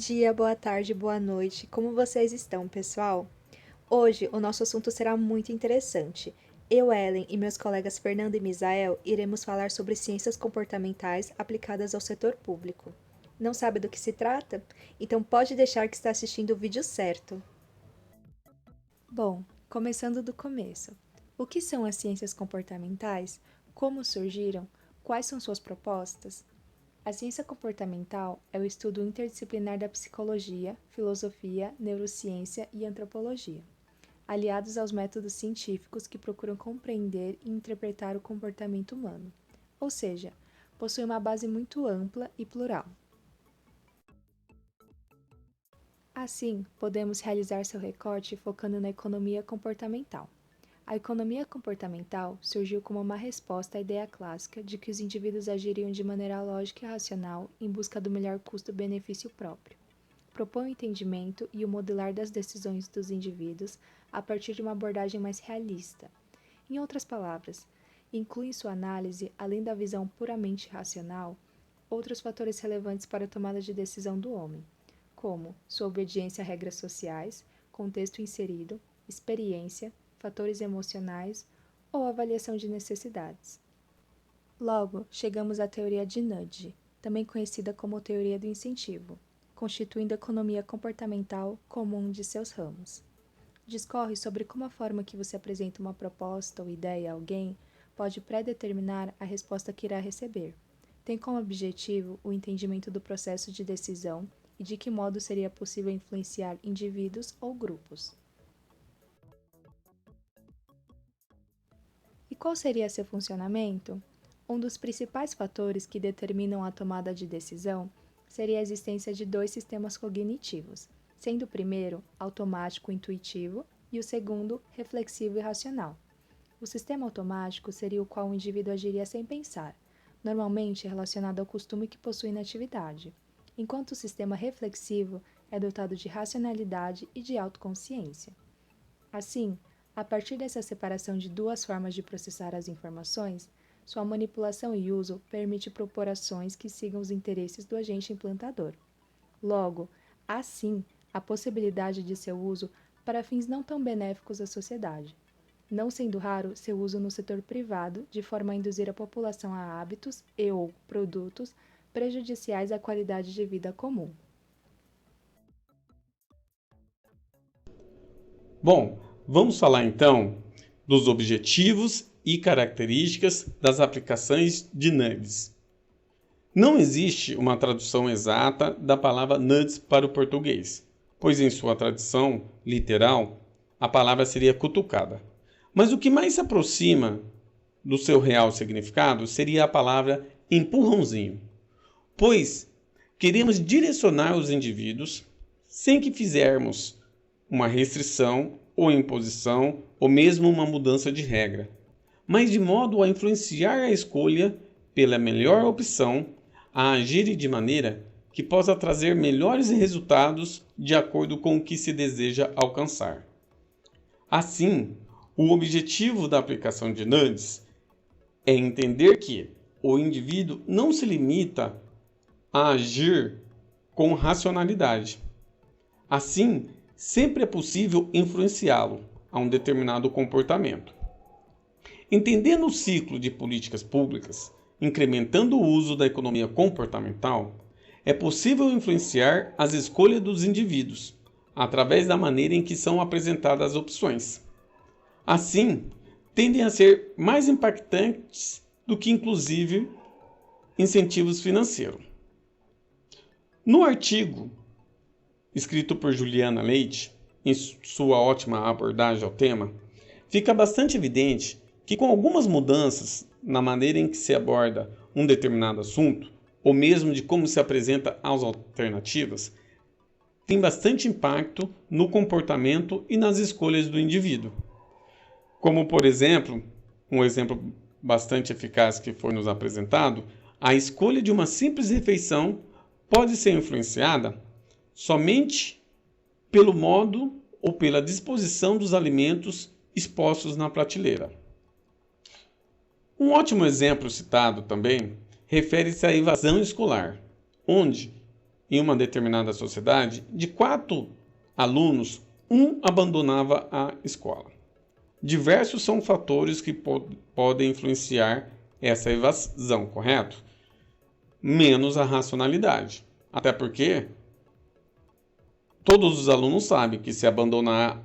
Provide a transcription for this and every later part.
Dia, boa tarde, boa noite. Como vocês estão, pessoal? Hoje o nosso assunto será muito interessante. Eu, Ellen e meus colegas Fernando e Misael iremos falar sobre ciências comportamentais aplicadas ao setor público. Não sabe do que se trata? Então pode deixar que está assistindo o vídeo certo. Bom, começando do começo. O que são as ciências comportamentais? Como surgiram? Quais são suas propostas? A ciência comportamental é o estudo interdisciplinar da psicologia, filosofia, neurociência e antropologia, aliados aos métodos científicos que procuram compreender e interpretar o comportamento humano, ou seja, possui uma base muito ampla e plural. Assim, podemos realizar seu recorte focando na economia comportamental. A economia comportamental surgiu como uma resposta à ideia clássica de que os indivíduos agiriam de maneira lógica e racional em busca do melhor custo-benefício próprio. Propõe o entendimento e o modelar das decisões dos indivíduos a partir de uma abordagem mais realista. Em outras palavras, inclui em sua análise, além da visão puramente racional, outros fatores relevantes para a tomada de decisão do homem, como sua obediência a regras sociais, contexto inserido, experiência, fatores emocionais ou avaliação de necessidades. Logo, chegamos à teoria de Nudge, também conhecida como teoria do incentivo, constituindo a economia comportamental como um de seus ramos. Discorre sobre como a forma que você apresenta uma proposta ou ideia a alguém pode predeterminar a resposta que irá receber. Tem como objetivo o entendimento do processo de decisão e de que modo seria possível influenciar indivíduos ou grupos. E qual seria seu funcionamento? Um dos principais fatores que determinam a tomada de decisão seria a existência de dois sistemas cognitivos, sendo o primeiro automático intuitivo e o segundo reflexivo e racional. O sistema automático seria o qual o indivíduo agiria sem pensar, normalmente relacionado ao costume que possui na atividade, enquanto o sistema reflexivo é dotado de racionalidade e de autoconsciência. Assim, a partir dessa separação de duas formas de processar as informações, sua manipulação e uso permite propor ações que sigam os interesses do agente implantador. Logo, há sim a possibilidade de seu uso para fins não tão benéficos à sociedade, não sendo raro seu uso no setor privado de forma a induzir a população a hábitos e/ou produtos prejudiciais à qualidade de vida comum. Bom, vamos falar então dos objetivos e características das aplicações de NUDS. Não existe uma tradução exata da palavra NUDS para o português, pois em sua tradução literal, a palavra seria cutucada. Mas o que mais se aproxima do seu real significado seria a palavra empurrãozinho, pois queremos direcionar os indivíduos sem que fizermos uma restrição ou imposição ou mesmo uma mudança de regra, mas de modo a influenciar a escolha pela melhor opção, a agir de maneira que possa trazer melhores resultados de acordo com o que se deseja alcançar. Assim, o objetivo da aplicação de NUDS é entender que o indivíduo não se limita a agir com racionalidade. Assim, sempre é possível influenciá-lo a um determinado comportamento. Entendendo o ciclo de políticas públicas, incrementando o uso da economia comportamental, é possível influenciar as escolhas dos indivíduos, através da maneira em que são apresentadas as opções. Assim, tendem a ser mais impactantes do que, inclusive, incentivos financeiros. No artigo escrito por Juliana Leite, em sua ótima abordagem ao tema, fica bastante evidente que com algumas mudanças na maneira em que se aborda um determinado assunto, ou mesmo de como se apresenta as alternativas, tem bastante impacto no comportamento e nas escolhas do indivíduo. Como, por exemplo, um exemplo bastante eficaz que foi nos apresentado, a escolha de uma simples refeição pode ser influenciada somente pelo modo ou pela disposição dos alimentos expostos na prateleira. Um ótimo exemplo citado também refere-se à evasão escolar, onde, em uma determinada sociedade, de 4 alunos, um abandonava a escola. Diversos são fatores que podem influenciar essa evasão, correto? Menos a racionalidade. Até porque todos os alunos sabem que se abandonar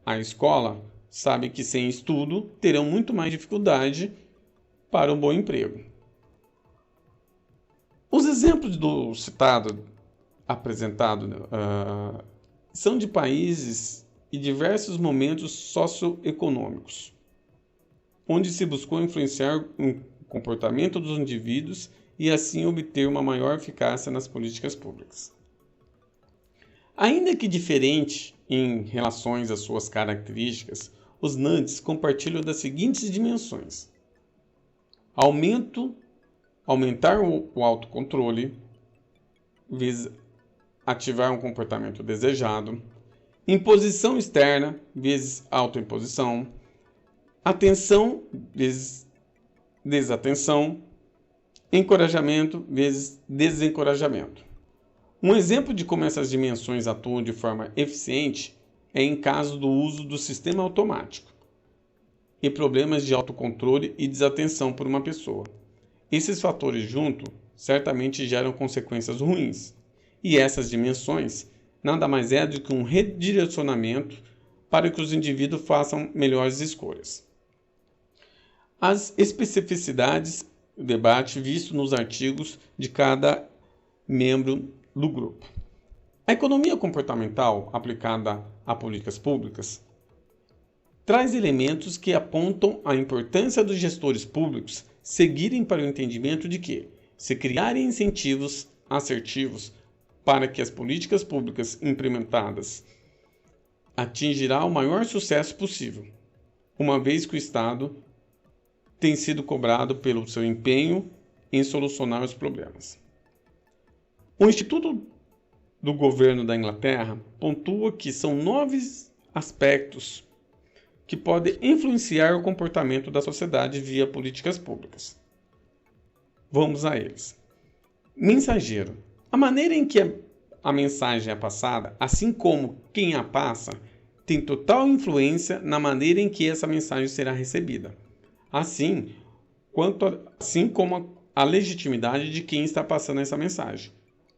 a escola, sabem que sem estudo terão muito mais dificuldade para um bom emprego. Os exemplos do citado apresentado são de países e diversos momentos socioeconômicos, onde se buscou influenciar o comportamento dos indivíduos e assim obter uma maior eficácia nas políticas públicas. Ainda que diferente em relação às suas características, os NUDs compartilham das seguintes dimensões: aumentar o autocontrole, vezes ativar um comportamento desejado, imposição externa, vezes autoimposição, atenção, vezes desatenção, encorajamento, vezes desencorajamento. Um exemplo de como essas dimensões atuam de forma eficiente é em caso do uso do sistema automático e problemas de autocontrole e desatenção por uma pessoa. Esses fatores juntos certamente geram consequências ruins, e essas dimensões nada mais é do que um redirecionamento para que os indivíduos façam melhores escolhas. As especificidades do debate visto nos artigos de cada membro do grupo. A economia comportamental aplicada a políticas públicas traz elementos que apontam a importância dos gestores públicos seguirem para o entendimento de que, se criarem incentivos assertivos para que as políticas públicas implementadas atingirá o maior sucesso possível, uma vez que o Estado tem sido cobrado pelo seu empenho em solucionar os problemas. O Instituto do Governo da Inglaterra pontua que são 9 aspectos que podem influenciar o comportamento da sociedade via políticas públicas. Vamos a eles. Mensageiro. A maneira em que a mensagem é passada, assim como quem a passa, tem total influência na maneira em que essa mensagem será recebida, assim como a legitimidade de quem está passando essa mensagem,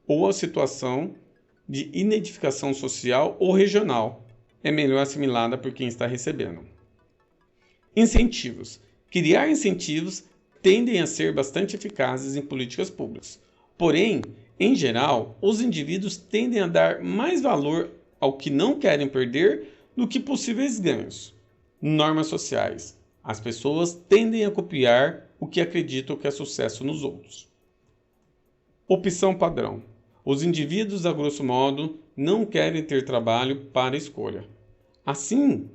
ou a situação de inedificação social ou regional é melhor assimilada por quem está recebendo. Incentivos. Criar incentivos tendem a ser bastante eficazes em políticas públicas. Porém, em geral, os indivíduos tendem a dar mais valor ao que não querem perder do que possíveis ganhos. Normas sociais. As pessoas tendem a copiar o que acreditam que é sucesso nos outros. Opção padrão. Os indivíduos, a grosso modo, não querem ter trabalho para escolha. Assim,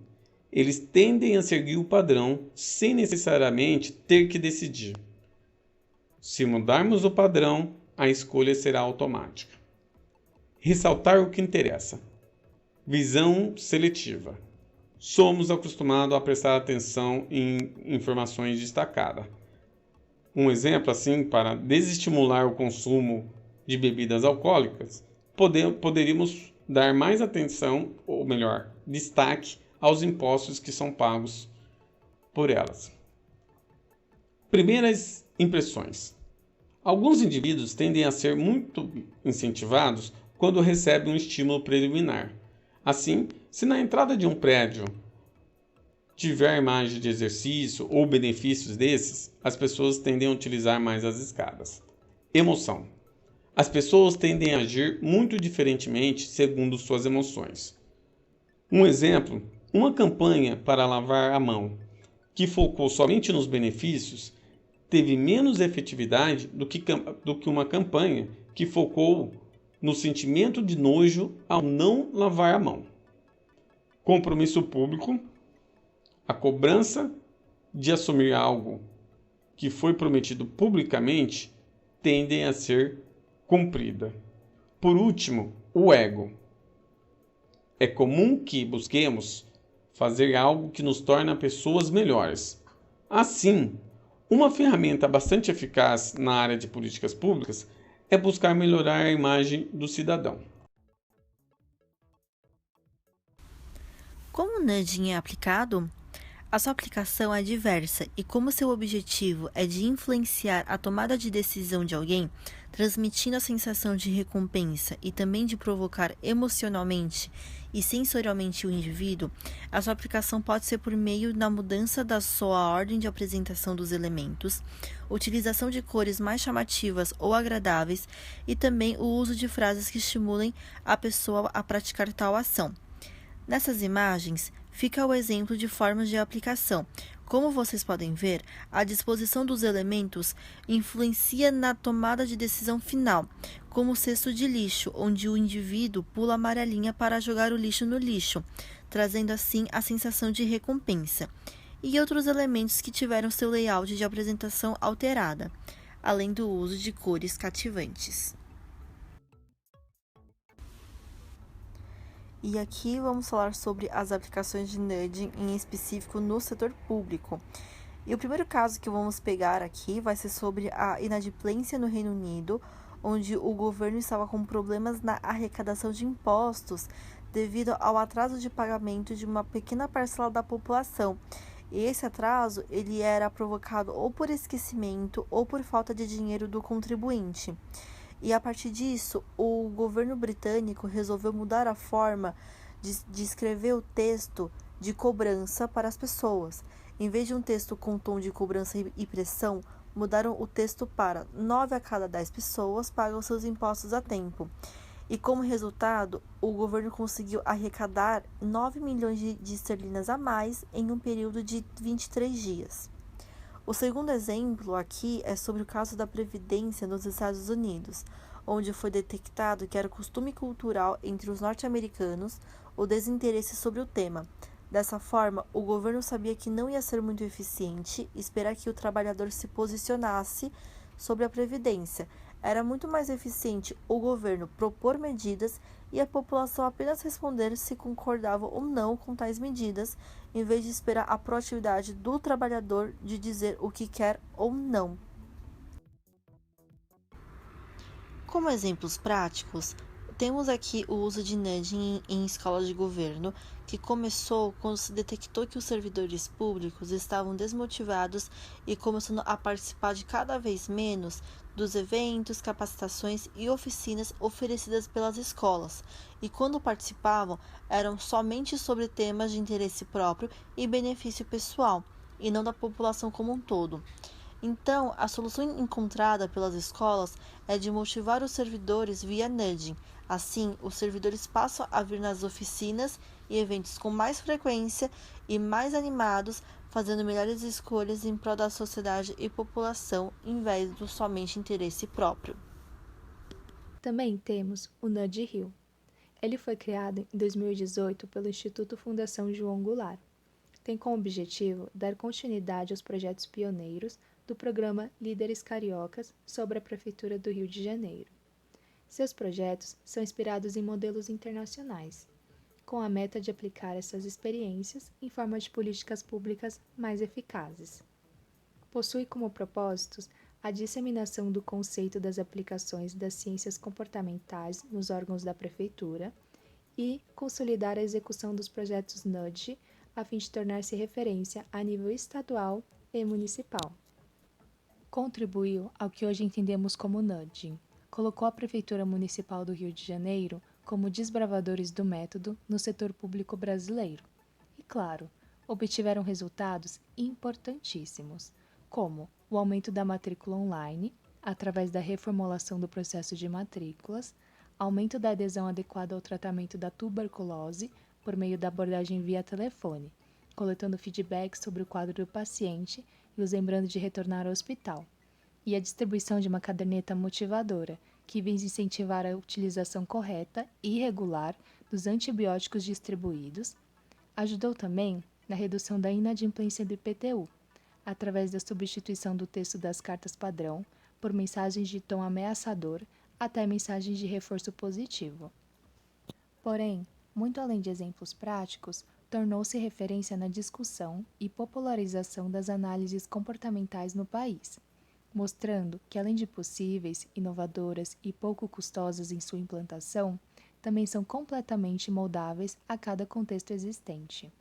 eles tendem a seguir o padrão sem necessariamente ter que decidir. Se mudarmos o padrão, a escolha será automática. Ressaltar o que interessa. Visão seletiva. Somos acostumados a prestar atenção em informações destacadas. Um exemplo assim, para desestimular o consumo de bebidas alcoólicas, poderíamos dar mais atenção, ou melhor, destaque aos impostos que são pagos por elas. Primeiras impressões. Alguns indivíduos tendem a ser muito incentivados quando recebem um estímulo preliminar. Assim, se na entrada de um prédio tiver imagem de exercício ou benefícios desses, as pessoas tendem a utilizar mais as escadas. Emoção. As pessoas tendem a agir muito diferentemente segundo suas emoções. Um exemplo, uma campanha para lavar a mão, que focou somente nos benefícios, teve menos efetividade do que uma campanha que focou no sentimento de nojo ao não lavar a mão. Compromisso público. A cobrança de assumir algo que foi prometido publicamente tendem a ser cumprida. Por último, o ego. É comum que busquemos fazer algo que nos torne pessoas melhores. Assim, uma ferramenta bastante eficaz na área de políticas públicas é buscar melhorar a imagem do cidadão. Como o nudging é aplicado? A sua aplicação é diversa e, como seu objetivo é de influenciar a tomada de decisão de alguém, transmitindo a sensação de recompensa e também de provocar emocionalmente e sensorialmente o indivíduo, a sua aplicação pode ser por meio da mudança da sua ordem de apresentação dos elementos, utilização de cores mais chamativas ou agradáveis e também o uso de frases que estimulem a pessoa a praticar tal ação. Nessas imagens, fica o exemplo de formas de aplicação. Como vocês podem ver, a disposição dos elementos influencia na tomada de decisão final, como o cesto de lixo, onde o indivíduo pula a amarelinha para jogar o lixo no lixo, trazendo assim a sensação de recompensa, e outros elementos que tiveram seu layout de apresentação alterada, além do uso de cores cativantes. E aqui vamos falar sobre as aplicações de nudging em específico no setor público. E o primeiro caso que vamos pegar aqui vai ser sobre a inadimplência no Reino Unido, onde o governo estava com problemas na arrecadação de impostos devido ao atraso de pagamento de uma pequena parcela da população. E esse atraso ele era provocado ou por esquecimento ou por falta de dinheiro do contribuinte. E a partir disso, o governo britânico resolveu mudar a forma de escrever o texto de cobrança para as pessoas. Em vez de um texto com tom de cobrança e pressão, mudaram o texto para 9 a cada 10 pessoas pagam seus impostos a tempo. E como resultado, o governo conseguiu arrecadar 9 milhões de esterlinas a mais em um período de 23 dias. O segundo exemplo aqui é sobre o caso da Previdência nos Estados Unidos, onde foi detectado que era costume cultural entre os norte-americanos o desinteresse sobre o tema. Dessa forma, o governo sabia que não ia ser muito eficiente esperar que o trabalhador se posicionasse sobre a Previdência. Era muito mais eficiente o governo propor medidas e a população apenas responder se concordava ou não com tais medidas, em vez de esperar a proatividade do trabalhador de dizer o que quer ou não. Como exemplos práticos, temos aqui o uso de nudging em escolas de governo, que começou quando se detectou que os servidores públicos estavam desmotivados e começando a participar de cada vez menos dos eventos, capacitações e oficinas oferecidas pelas escolas, e quando participavam eram somente sobre temas de interesse próprio e benefício pessoal, e não da população como um todo. Então, a solução encontrada pelas escolas é de motivar os servidores via nudging. Assim, os servidores passam a vir nas oficinas e eventos com mais frequência e mais animados, fazendo melhores escolhas em prol da sociedade e população, em vez do somente interesse próprio. Também temos o Nudge Hill. Ele foi criado em 2018 pelo Instituto Fundação João Goulart. Tem como objetivo dar continuidade aos projetos pioneiros do programa Líderes Cariocas sobre a Prefeitura do Rio de Janeiro. Seus projetos são inspirados em modelos internacionais, com a meta de aplicar essas experiências em forma de políticas públicas mais eficazes. Possui como propósitos a disseminação do conceito das aplicações das ciências comportamentais nos órgãos da Prefeitura e consolidar a execução dos projetos NUDGE a fim de tornar-se referência a nível estadual e municipal. Contribuiu ao que hoje entendemos como nudging. Colocou a Prefeitura Municipal do Rio de Janeiro como desbravadores do método no setor público brasileiro. E, claro, obtiveram resultados importantíssimos, como o aumento da matrícula online, através da reformulação do processo de matrículas, aumento da adesão adequada ao tratamento da tuberculose por meio da abordagem via telefone, coletando feedback sobre o quadro do paciente e os lembrando de retornar ao hospital, e a distribuição de uma caderneta motivadora, que visa incentivar a utilização correta e regular dos antibióticos distribuídos, ajudou também na redução da inadimplência do IPTU, através da substituição do texto das cartas padrão por mensagens de tom ameaçador até mensagens de reforço positivo. Porém, muito além de exemplos práticos, tornou-se referência na discussão e popularização das análises comportamentais no país. mostrando que, além de possíveis, inovadoras e pouco custosas em sua implantação, também são completamente moldáveis a cada contexto existente.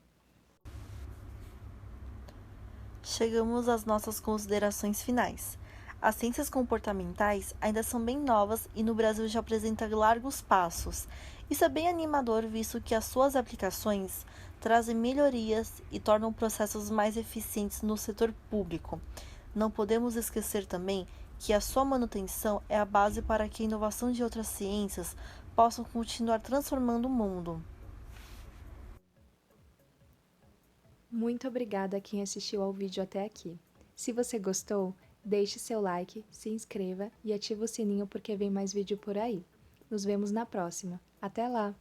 Chegamos às nossas considerações finais. As ciências comportamentais ainda são bem novas e no Brasil já apresenta largos passos. Isso é bem animador, visto que as suas aplicações trazem melhorias e tornam processos mais eficientes no setor público. Não podemos esquecer também que a sua manutenção é a base para que a inovação de outras ciências possam continuar transformando o mundo. Muito obrigada a quem assistiu ao vídeo até aqui. Se você gostou, deixe seu like, se inscreva e ative o sininho porque vem mais vídeo por aí. Nos vemos na próxima. Até lá!